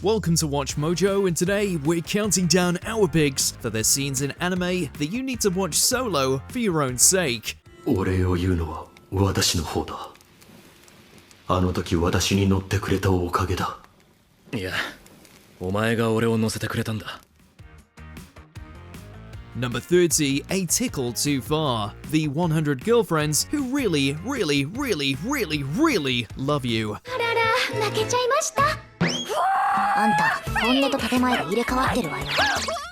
Welcome to Watch Mojo, and today we're counting down our picks for the scenes in anime that you need to watch solo for your own sake. お礼を言うのは私の方だ。あの時私に乗ってくれたおかげだ。いや、お前が俺を乗せてくれたんだ。Number 30, A Tickle Too Far. The 100 girlfriends who really love you. あらら、負けちゃいました。あんた、本音と建前が入れ替わってるわよ。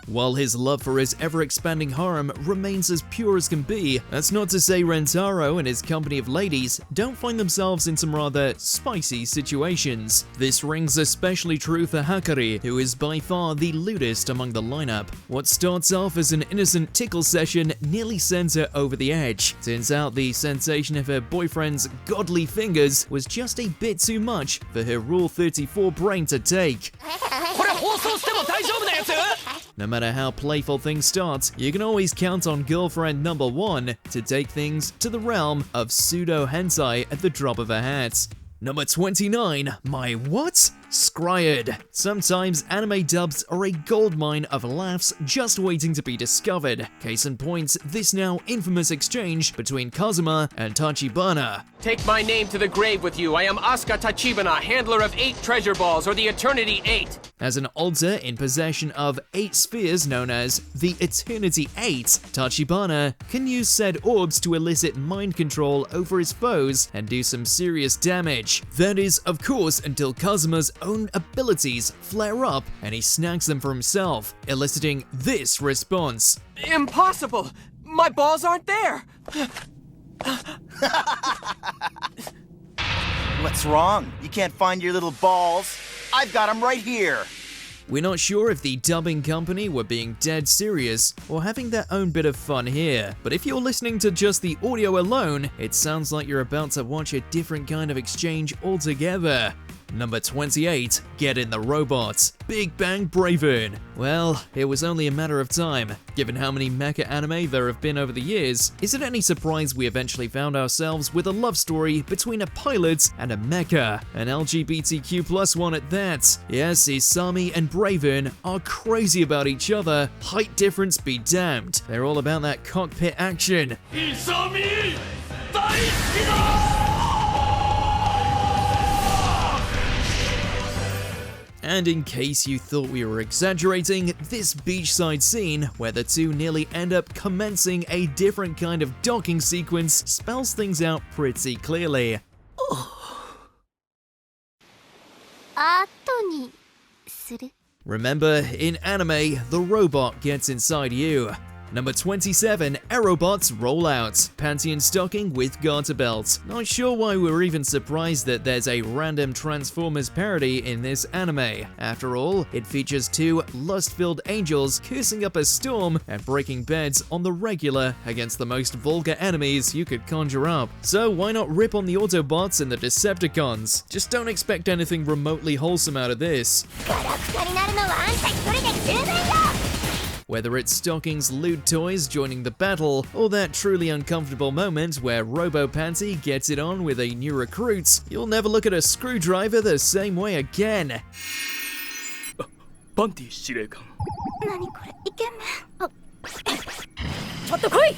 While his love for his ever-expanding harem remains as pure as can be, that's not to say Rentaro and his company of ladies don't find themselves in some rather spicy situations. This rings especially true for Hakari, who is by far the lewdest among the lineup. What starts off as an innocent tickle session nearly sends her over the edge. Turns out the sensation of her boyfriend's godly fingers was just a bit too much for her Rule 34 brain to take. No matter how playful things start, you can always count on girlfriend number 1 to take things to the realm of pseudo-hentai at the drop of a hat. Number 29, my what? Scryed. Sometimes anime dubs are a goldmine of laughs just waiting to be discovered. Case in point, this now infamous exchange between Kazuma and Tachibana. Take my name to the grave with you. I am Asuka Tachibana, handler of 8 treasure balls, or the Eternity 8. As an altar in possession of 8 spheres known as the Eternity 8, Tachibana can use said orbs to elicit mind control over his foes and do some serious damage. That is, of course, until Kazuma's own abilities flare up and he snags them for himself, eliciting this response. Impossible! My balls aren't there! What's wrong? You can't find your little balls? I've got them right here. We're not sure if the dubbing company were being dead serious or having their own bit of fun here, but if you're listening to just the audio alone, it sounds like you're about to watch a different kind of exchange altogether. Number 28, Get in the Robots, Big Bang Braven. Well, it was only a matter of time. Given how many mecha anime there have been over the years, is it any surprise we eventually found ourselves with a love story between a pilot and a mecha, an LGBTQ+ one at that? Yes, Isami and Braven are crazy about each other, height difference be damned. They're all about that cockpit action. Isami! And in case you thought we were exaggerating, this beachside scene, where the two nearly end up commencing a different kind of docking sequence, spells things out pretty clearly. 後にする。 Remember, in anime, the robot gets inside you. Number 27, Aerobots Roll Out, panty and stocking with garter belt. Not sure why we're even surprised that there's a random Transformers parody in this anime. After all, it features 2 lust-filled angels cursing up a storm and breaking beds on the regular against the most vulgar enemies you could conjure up. So why not rip on the Autobots and the Decepticons? Just don't expect anything remotely wholesome out of this. Whether it's Stocking's lewd toys joining the battle, or that truly uncomfortable moment where Robo Panty gets it on with a new recruit, you'll never look at a screwdriver the same way again. パンティ司令官。何これ、イケメン。あ、ちょっと来い。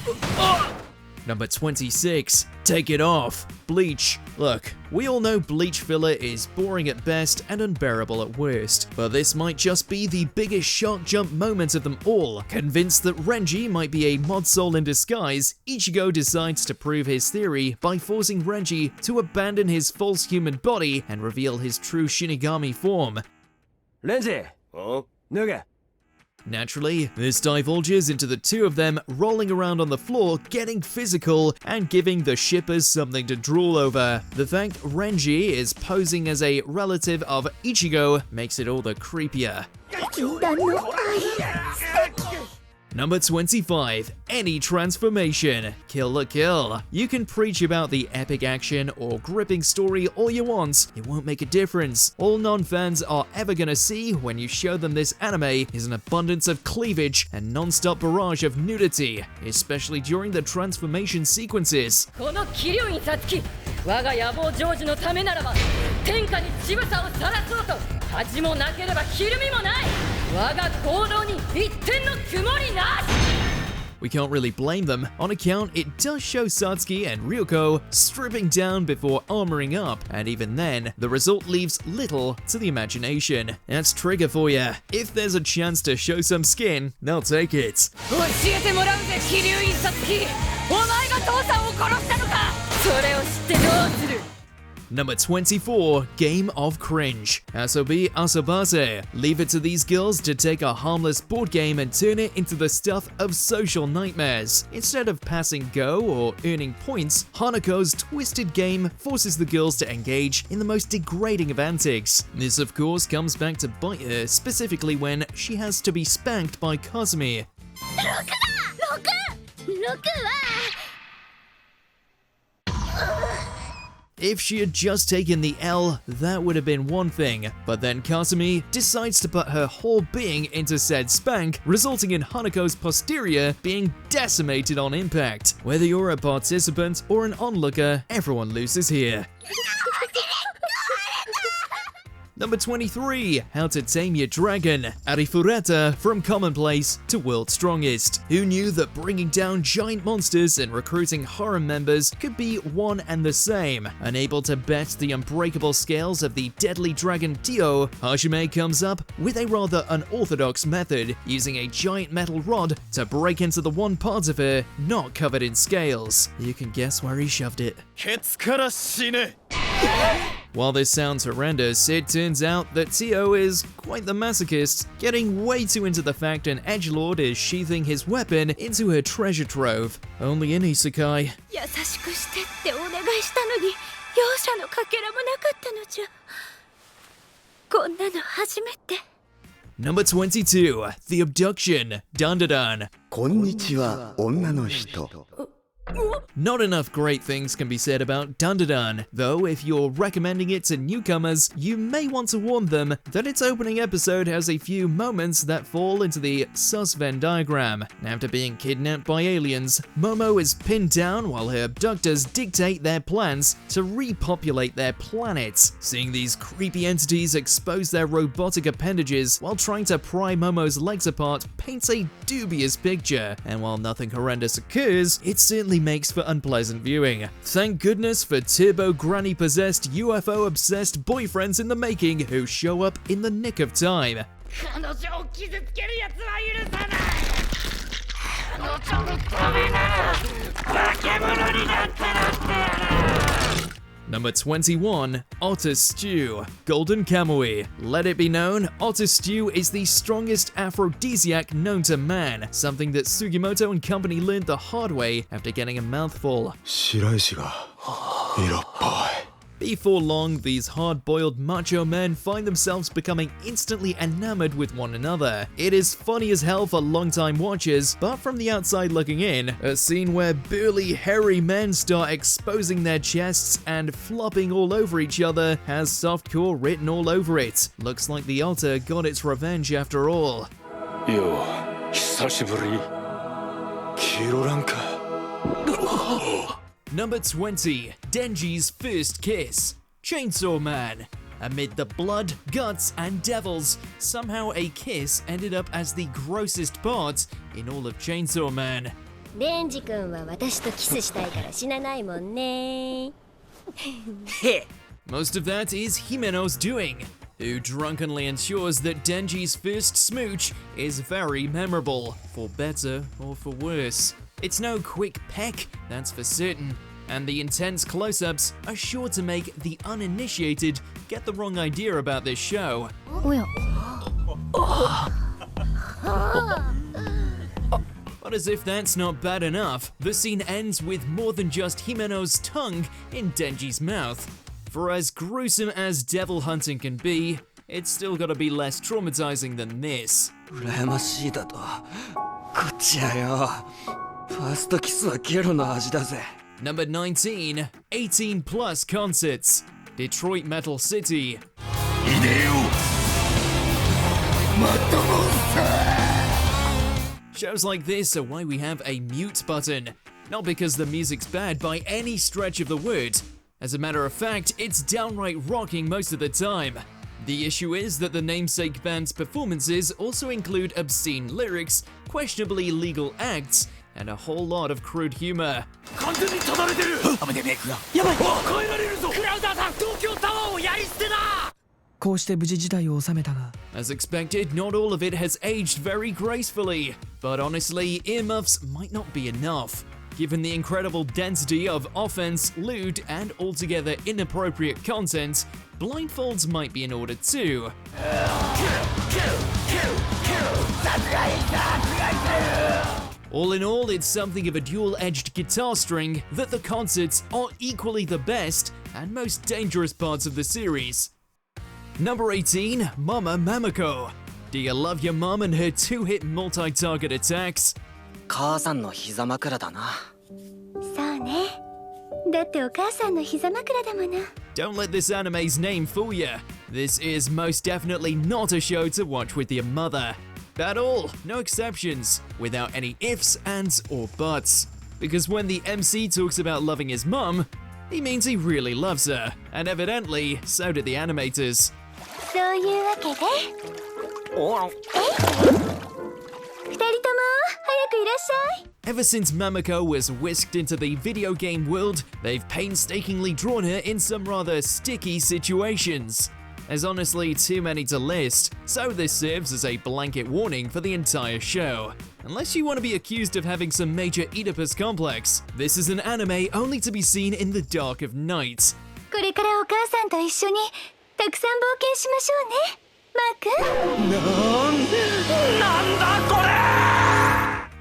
Number 26, Take It Off, Bleach. Look, we all know bleach filler is boring at best and unbearable at worst, but this might just be the biggest shock jump moment of them all. Convinced that Renji might be a mod soul in disguise, Ichigo decides to prove his theory by forcing Renji to abandon his false human body and reveal his true Shinigami form. Renji! Oh? Nuga! Naturally, this divulges into the two of them rolling around on the floor, getting physical, and giving the shippers something to drool over. The fact Renji is posing as a relative of Ichigo makes it all the creepier. Number 25, Any Transformation, Kill la Kill. You can preach about the epic action or gripping story all you want, it won't make a difference. All non-fans are ever gonna see when you show them this anime is an abundance of cleavage and non-stop barrage of nudity, especially during the transformation sequences. この桐生にさつき、我が野望成就のためならば天下に乳房を晒そうと恥もなければひるみもない。我が行動に一点の曇りなし。 We can't really blame them, on account it does show Satsuki and Ryuko stripping down before armoring up, and even then, the result leaves little to the imagination. That's Trigger for ya. If there's a chance to show some skin, they'll take it. 教えてもらうぜ、桐生印刷機。お前が父さんを殺したのか。それを知ってどうする。 Number 24, Game of Cringe. Asobi Asabase. Leave it to these girls to take a harmless board game and turn it into the stuff of social nightmares. Instead of passing go or earning points, Hanako's twisted game forces the girls to engage in the most degrading of antics. This of course comes back to bite her, specifically when she has to be spanked by Kazumi. If she had just taken the L, that would have been one thing, but then Kasumi decides to put her whole being into said spank, resulting in Hanako's posterior being decimated on impact. Whether you're a participant or an onlooker, everyone loses here. Number 23, How to Tame Your Dragon. Arifureta from Commonplace to World's Strongest. Who knew that bringing down giant monsters and recruiting harem members could be one and the same? Unable to bet the unbreakable scales of the deadly dragon Dio, Hajime comes up with a rather unorthodox method, using a giant metal rod to break into the one part of her not covered in scales. You can guess where he shoved it. While this sounds horrendous, it turns out that Tio is quite the masochist, getting way too into the fact an edgelord is sheathing his weapon into her treasure trove. Only in isekai. 優しくしてってお願いしたのに容赦のかけらもなかったのじゃ。こんなの初めて。 Number 22, The Abduction, Dandadan. こんにちは、女の人。 Not enough great things can be said about Dandadan, though if you're recommending it to newcomers, you may want to warn them that its opening episode has a few moments that fall into the sus Venn diagram. After being kidnapped by aliens, Momo is pinned down while her abductors dictate their plans to repopulate their planet. Seeing these creepy entities expose their robotic appendages while trying to pry Momo's legs apart paints a dubious picture, and while nothing horrendous occurs, it certainly makes for unpleasant viewing. Thank goodness for turbo granny possessed UFO obsessed boyfriends in the making who show up in the nick of time. Number 21, Otter Stew, Golden Kamui. Let it be known, otter stew is the strongest aphrodisiac known to man, something that Sugimoto and company learned the hard way after getting a mouthful. Before long, these hard-boiled macho men find themselves becoming instantly enamored with one another. It is funny as hell for long-time watchers, but from the outside looking in, a scene where burly, hairy men start exposing their chests and flopping all over each other has softcore written all over it. Looks like the otter got its revenge after all. Number 20, Denji's first kiss, Chainsaw Man. Amid the blood, guts, and devils, somehow a kiss ended up as the grossest part in all of Chainsaw Man. デンジ君は私とキスしたいから死なないもんね。Most of that is Himeno's doing, who drunkenly ensures that Denji's first smooch is very memorable, for better or for worse. It's no quick peck, that's for certain, and the intense close-ups are sure to make the uninitiated get the wrong idea about this show. But as if that's not bad enough, the scene ends with more than just Himeno's tongue in Denji's mouth. For as gruesome as devil hunting can be, it's still gotta be less traumatizing than this. 羨ましいだと。こっちやよ。ファーストキスはゲロの味だぜ。 Number 19, 18 plus concerts, Detroit Metal City. Shows like this are why we have a mute button, not because the music's bad by any stretch of the word. As a matter of fact, it's downright rocking most of the time. The issue is that the namesake band's performances also include obscene lyrics, questionably illegal acts, and a whole lot of crude humor. As expected, not all of it has aged very gracefully, but honestly, earmuffs might not be enough. Given the incredible density of offense, lewd, and altogether inappropriate content, blindfolds might be in order too. All in all, it's something of a dual-edged guitar string that the concerts are equally the best and most dangerous parts of the series. Number 18, Mama Mamako. Do you love your mom and her two-hit multi-target attacks? 母さんの膝枕だな。そうね。だってお母さんの膝枕だもの。 Don't let this anime's name fool you. This is most definitely not a show to watch with your mother. At all, no exceptions, without any ifs, ands, or buts. Because when the MC talks about loving his mum, he means he really loves her, and evidently, so did the animators. そういうわけで。二人とも早くいらっしゃい。 Ever since Mamako was whisked into the video game world, they've painstakingly drawn her in some rather sticky situations. There's honestly too many to list, so this serves as a blanket warning for the entire show. Unless you want to be accused of having some major Oedipus complex, this is an anime only to be seen in the dark of night. これからお母さんと一緒にたくさん冒険しましょうね、マー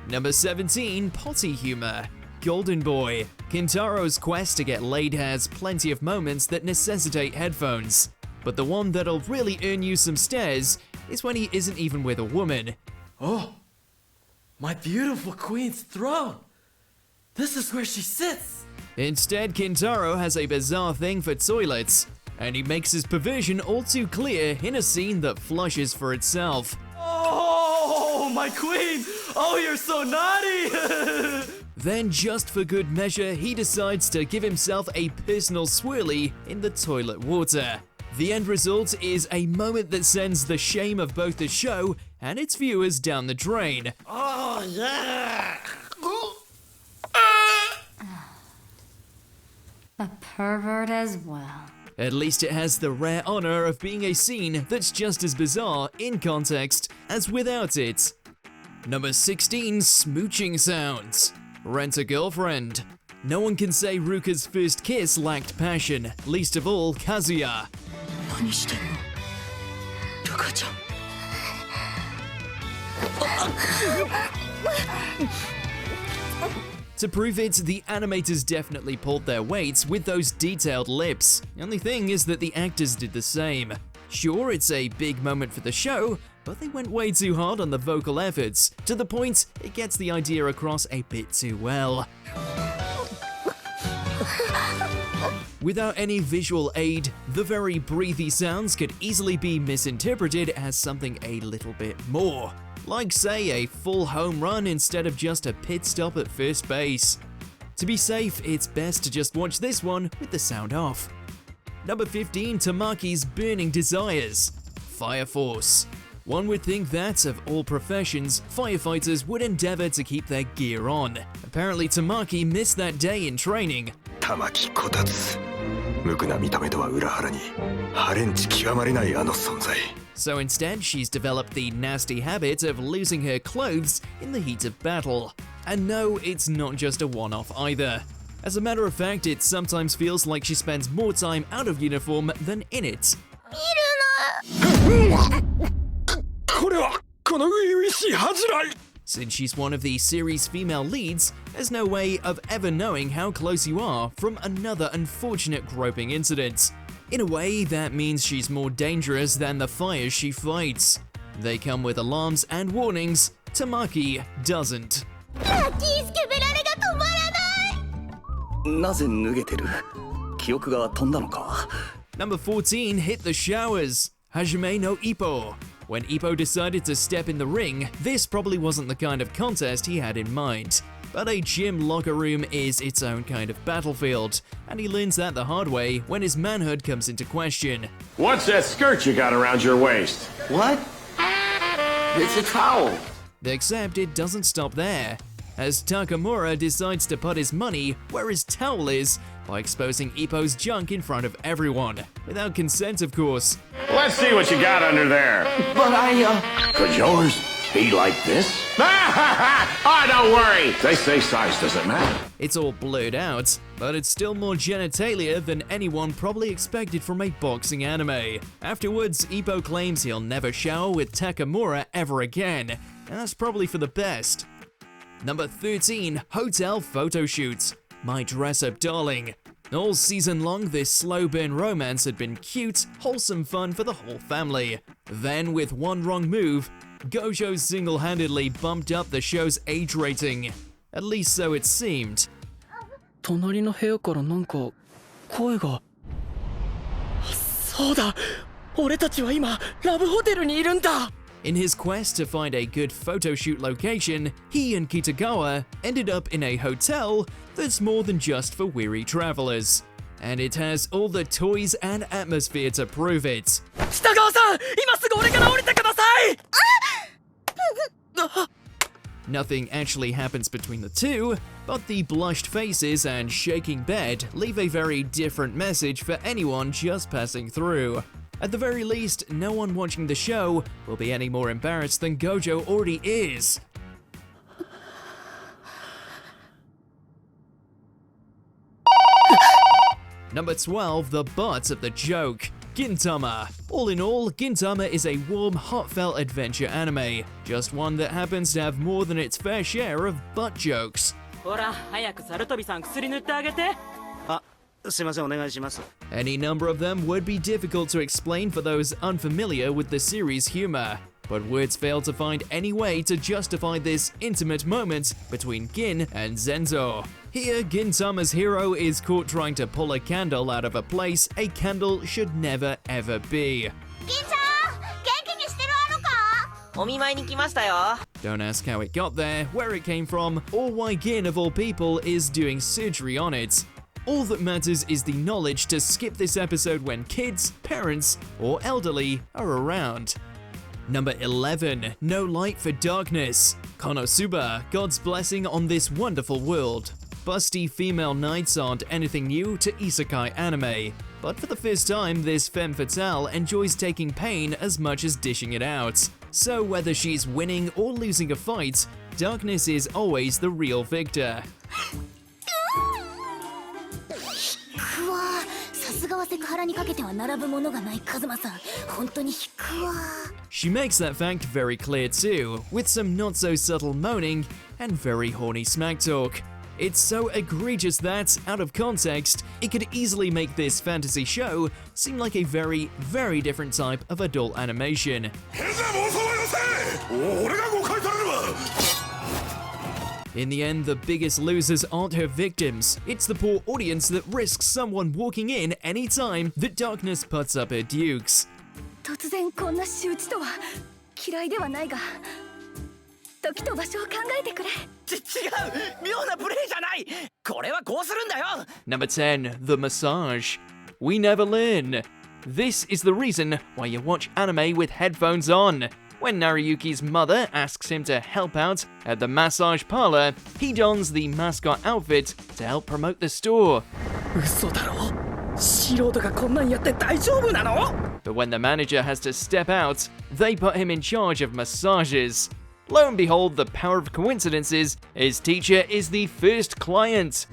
ク。 Number 17, potty humor. Golden Boy. Kintaro's quest to get laid has plenty of moments that necessitate headphones. But the one that'll really earn you some stares is when he isn't even with a woman. Oh, my beautiful queen's throne. This is where she sits. Instead, Kintaro has a bizarre thing for toilets, and he makes his perversion all too clear in a scene that flushes for itself. Oh, my queen. Oh, you're so naughty. Then, just for good measure, he decides to give himself a personal swirly in the toilet water. The end result is a moment that sends the shame of both the show and its viewers down the drain. Oh, yeah. A pervert as well. At least it has the rare honor of being a scene that's just as bizarre in context as without it. Number 16, smooching sounds. Rent a Girlfriend. No one can say Ruka's first kiss lacked passion, least of all Kazuya. 何してんのルカちゃん To prove it, the animators definitely pulled their weight with those detailed lips. The only thing is that the actors did the same. Sure, it's a big moment for the show, but they went way too hard on the vocal efforts, to the point it gets the idea across a bit too well. Without any visual aid, the very breathy sounds could easily be misinterpreted as something a little bit more. Like, say, a full home run instead of just a pit stop at first base. To be safe, it's best to just watch this one with the sound off. Number 15, Tamaki's Burning Desires. Fire Force. One would think that, of all professions, firefighters would endeavor to keep their gear on. Apparently, Tamaki missed that day in training. 玉木こたつ無垢な見た目とは裏腹にハレンチ極まりないあの存在 So instead, she's developed the nasty habit of losing her clothes in the heat of battle. And no, it's not just a one-off either. As a matter of fact, it sometimes feels like she spends more time out of uniform than in it. これはこの初々しい恥じらい Since she's one of the series' female leads, there's no way of ever knowing how close you are from another unfortunate groping incident. In a way, that means she's more dangerous than the fires she fights. They come with alarms and warnings. Tamaki doesn't. なぜ脱げてる記憶が飛んだのか Number 14, hit the showers. Hajime no Ippo. When Ippo decided to step in the ring, this probably wasn't the kind of contest he had in mind. But a gym locker room is its own kind of battlefield, and he learns that the hard way when his manhood comes into question. What's that skirt you got around your waist? What? It's a towel. Except it doesn't stop there, as Takamura decides to put his money where his towel is by exposing Ippo's junk in front of everyone, without consent of course. Let's see what you got under there. But I, Could yours be like this? Oh, don't worry. They say size doesn't matter. It's all blurred out, but it's still more genitalia than anyone probably expected from a boxing anime. Afterwards, Ippo claims he'll never shower with Takamura ever again, and that's probably for the best. Number 13, Hotel Photo Shoots. My dress-up darling. All season long, this slow burn romance had been cute, wholesome fun for the whole family. Then, with one wrong move, Gojo single-handedly bumped up the show's age rating. At least so it seemed. 隣の部屋からなんか声が。そうだ、俺たちは今ラブホテルにいるんだ。 In his quest to find a good photo shoot location, he and Kitagawa ended up in a hotel that's more than just for weary travelers. And it has all the toys and atmosphere to prove it. 北川さん、今すぐ俺から降りてください。Nothing actually happens between the two, but the blushed faces and shaking bed leave a very different message for anyone just passing through. At the very least, no one watching the show will be any more embarrassed than Gojo already is. Number 12, the butt of the joke. Gintama. All in all, Gintama is a warm, heartfelt adventure anime. Just one that happens to have more than its fair share of butt jokes. ほら、早くサルトビさん薬塗ってあげて。あ、すいません、お願いします。 Any number of them would be difficult to explain for those unfamiliar with the series' humor, but words fail to find any way to justify this intimate moment between Gin and Zenzo. Here, Gintama's hero is caught trying to pull a candle out of a place a candle should never ever be. Don't ask how it got there, where it came from, or why Gin of all people is doing surgery on it. All that matters is the knowledge to skip this episode when kids, parents, or elderly are around. Number 11, No Light for Darkness. Konosuba, God's blessing on this wonderful world. Busty female knights aren't anything new to isekai anime, but for the first time, this femme fatale enjoys taking pain as much as dishing it out. So whether she's winning or losing a fight, darkness is always the real victor. She makes that fact very clear too, with some not so subtle moaning and very horny smack talk. It's so egregious that, out of context, it could easily make this fantasy show seem like a very, very different type of adult animation. In the end, the biggest losers aren't her victims, it's the poor audience that risks someone walking in any time that darkness puts up her dukes. 突然こんな仕打ちとは嫌いではないが時と場所を考えてくれ。違う、妙なプレイじゃない。これはこうするんだよ。 Number 10, the massage. We never learn. This is the reason why you watch anime with headphones on. When Naruyuki's mother asks him to help out at the massage parlor, he dons the mascot outfit to help promote the store. 嘘だろ。素人がこんなんやって大丈夫なの？ But when the manager has to step out, they put him in charge of massages. Lo and behold, the power of coincidences, his teacher is the first client.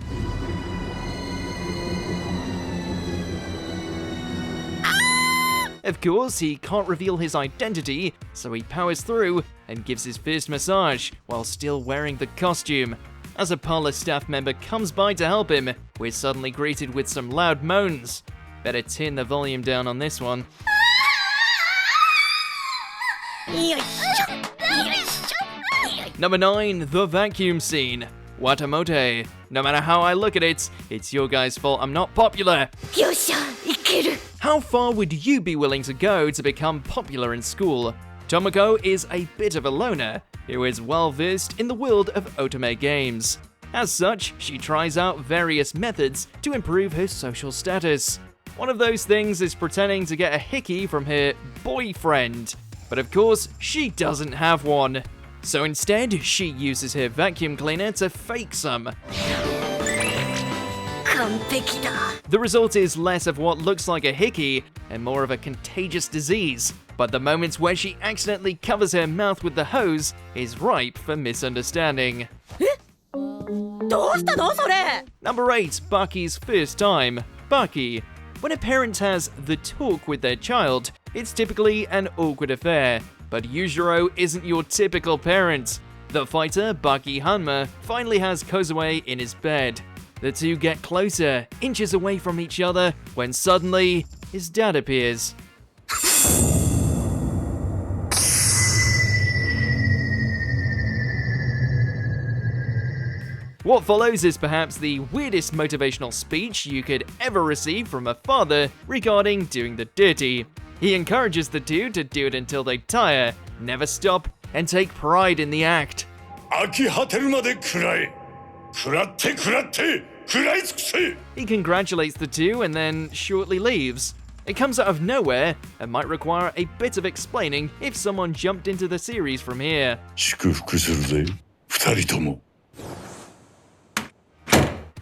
Of course, he can't reveal his identity, so he powers through and gives his first massage while still wearing the costume. As a parlor staff member comes by to help him, we're suddenly greeted with some loud moans. Better turn the volume down on this one. Number 9, the vacuum scene. Watamote. No matter how I look at it, it's your guys' fault I'm not popular. How far would you be willing to go to become popular in school? Tomoko is a bit of a loner, who is well versed in the world of otome games. As such, she tries out various methods to improve her social status. One of those things is pretending to get a hickey from her boyfriend. But of course, she doesn't have one. So instead, she uses her vacuum cleaner to fake some. The result is less of what looks like a hickey and more of a contagious disease. But the moments where she accidentally covers her mouth with the hose is ripe for misunderstanding. Number 8, Bucky's first time. Bucky. When a parent has the talk with their child, it's typically an awkward affair. But Yujiro isn't your typical parent. The fighter, Bucky Hanma, finally has Kozue in his bed. The two get closer, inches away from each other, when suddenly, his dad appears. What follows is perhaps the weirdest motivational speech you could ever receive from a father regarding doing the dirty. He encourages the two to do it until they tire, never stop, and take pride in the act. He congratulates the two and then shortly leaves. It comes out of nowhere and might require a bit of explaining if someone jumped into the series from here.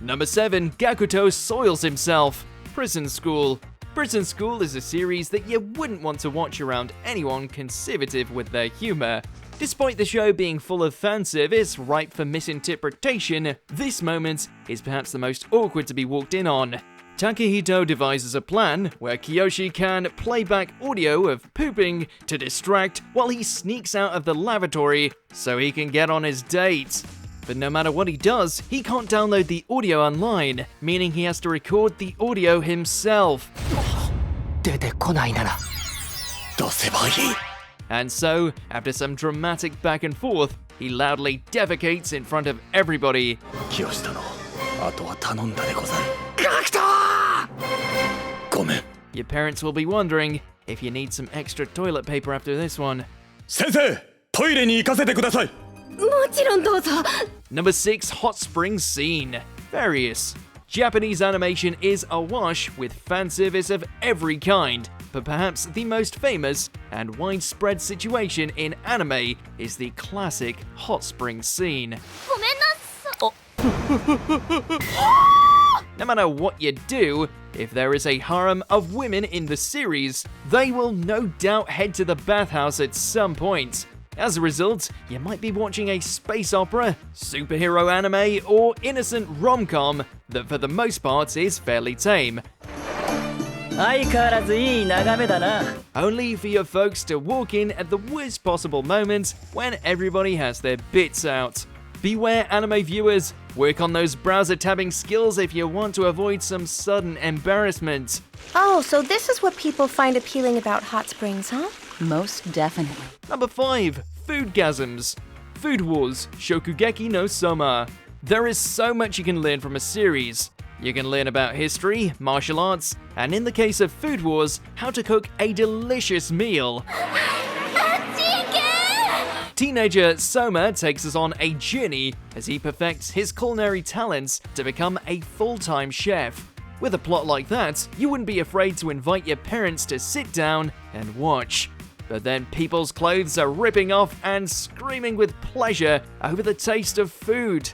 Number 7, Gakuto soils himself. Prison School. Prison School is a series that you wouldn't want to watch around anyone conservative with their humor. Despite the show being full of fan service ripe for misinterpretation, this moment is perhaps the most awkward to be walked in on. Takehito devises a plan where Kiyoshi can play back audio of pooping to distract while he sneaks out of the lavatory so he can get on his date. But no matter what he does, he can't download the audio online, meaning he has to record the audio himself. And so, after some dramatic back and forth, he loudly defecates in front of everybody. Your parents will be wondering if you need some extra toilet paper after this one. Number 6, Hot Spring Scene. Various. Japanese animation is awash with fan service of every kind, but perhaps the most famous and widespread situation in anime is the classic hot spring scene. No matter what you do, if there is a harem of women in the series, they will no doubt head to the bathhouse at some point. As a result, you might be watching a space opera, superhero anime, or innocent rom-com that for the most part is fairly tame. Only for your folks to walk in at the worst possible moment when everybody has their bits out. Beware, anime viewers, work on those browser tabbing skills if you want to avoid some sudden embarrassment. Oh, so this is what people find appealing about hot springs, huh? Most definitely. Number 5, Foodgasms. Food Wars, Shokugeki no Soma. There is so much you can learn from a series. You can learn about history, martial arts, and in the case of Food Wars, how to cook a delicious meal. Teenager Soma takes us on a journey as he perfects his culinary talents to become a full-time chef. With a plot like that, you wouldn't be afraid to invite your parents to sit down and watch. But then people's clothes are ripping off and screaming with pleasure over the taste of food.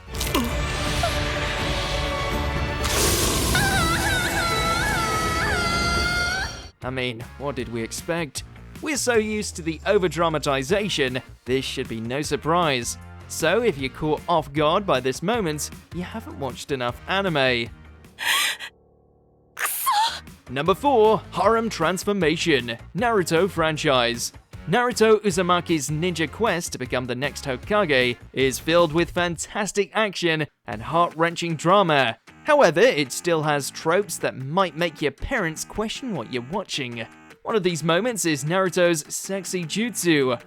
I mean, what did we expect? We're so used to the over-dramatization, this should be no surprise. So if you're caught off guard by this moment, you haven't watched enough anime. Number 4, Harem Transformation, Naruto franchise. Naruto Uzumaki's ninja quest to become the next Hokage is filled with fantastic action and heart-wrenching drama. However, it still has tropes that might make your parents question what you're watching. One of these moments is Naruto's sexy jutsu.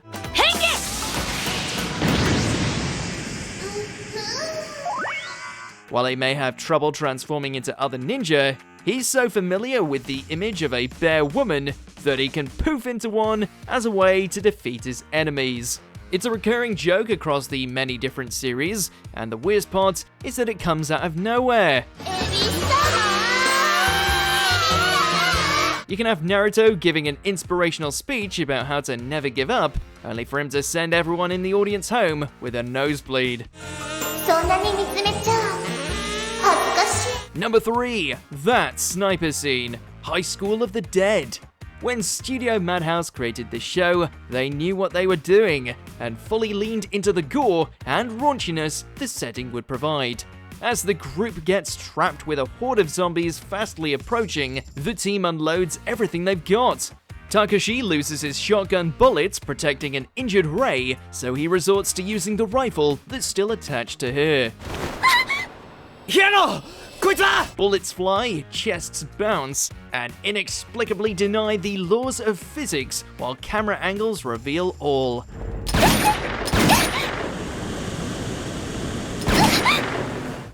While he may have trouble transforming into other ninja, he's so familiar with the image of a bear woman that he can poof into one as a way to defeat his enemies. It's a recurring joke across the many different series, and the worst part is that it comes out of nowhere. You can have Naruto giving an inspirational speech about how to never give up, only for him to send everyone in the audience home with a nosebleed. Number 3. That sniper scene. High School of the Dead. When Studio Madhouse created this show, they knew what they were doing, and fully leaned into the gore and raunchiness the setting would provide. As the group gets trapped with a horde of zombies fastly approaching, the team unloads everything they've got. Takashi loses his shotgun bullets protecting an injured Rei, so he resorts to using the rifle that's still attached to her. Bullets fly, chests bounce, and inexplicably deny the laws of physics, while camera angles reveal all.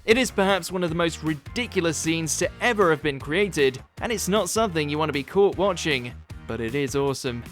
It is perhaps one of the most ridiculous scenes to ever have been created, and it's not something you want to be caught watching, but it is awesome.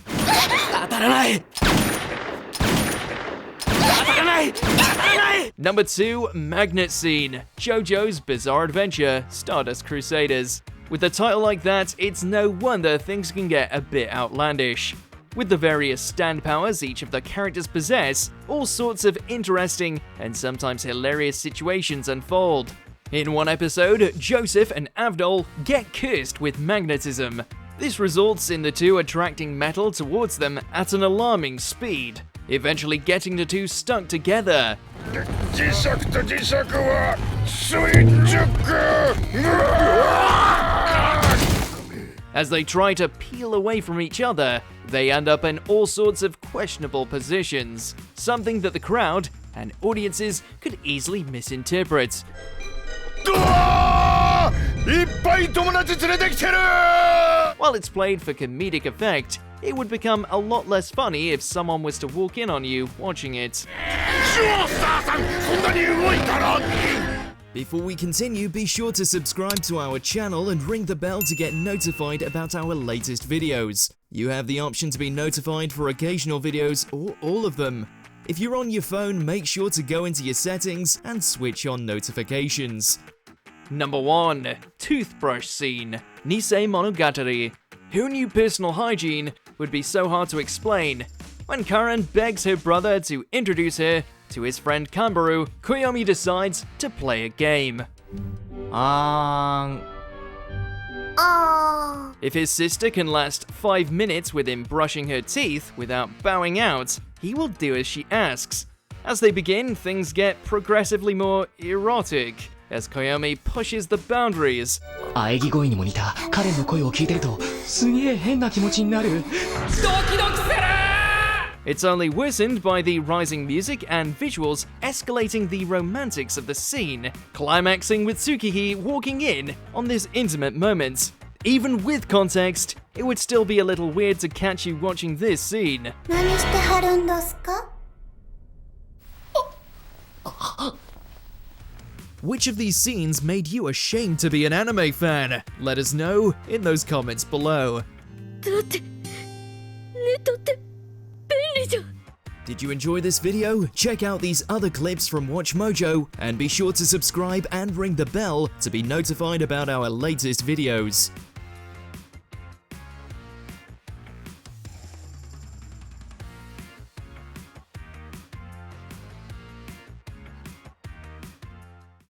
Number 2, Magnet Scene. JoJo's Bizarre Adventure, Stardust Crusaders. With a title like that, it's no wonder things can get a bit outlandish. With the various stand powers each of the characters possess, all sorts of interesting and sometimes hilarious situations unfold. In one episode, Joseph and Avdol get cursed with magnetism. This results in the two attracting metal towards them at an alarming speed, eventually getting the two stuck together. As they try to peel away from each other, they end up in all sorts of questionable positions, something that the crowd and audiences could easily misinterpret. While it's played for comedic effect, it would become a lot less funny if someone was to walk in on you watching it. Before we continue, be sure to subscribe to our channel and ring the bell to get notified about our latest videos. You have the option to be notified for occasional videos or all of them. If you're on your phone, make sure to go into your settings and switch on notifications. Number 1. Toothbrush Scene. Nisei Monogatari. Who knew personal hygiene would be so hard to explain? When Karen begs her brother to introduce her to his friend Kanbaru, Koyomi decides to play a game. If his sister can last 5 minutes with him brushing her teeth without bowing out, he will do as she asks. As they begin, things get progressively more erotic, as Koyomi pushes the boundaries. It's only worsened by the rising music and visuals escalating the romantics of the scene, climaxing with Tsukiki walking in on this intimate moment. Even with context, it would still be a little weird to catch you watching this scene. Which of these scenes made you ashamed to be an anime fan? Let us know in those comments below. Did you enjoy this video? Check out these other clips from WatchMojo and be sure to subscribe and ring the bell to be notified about our latest videos.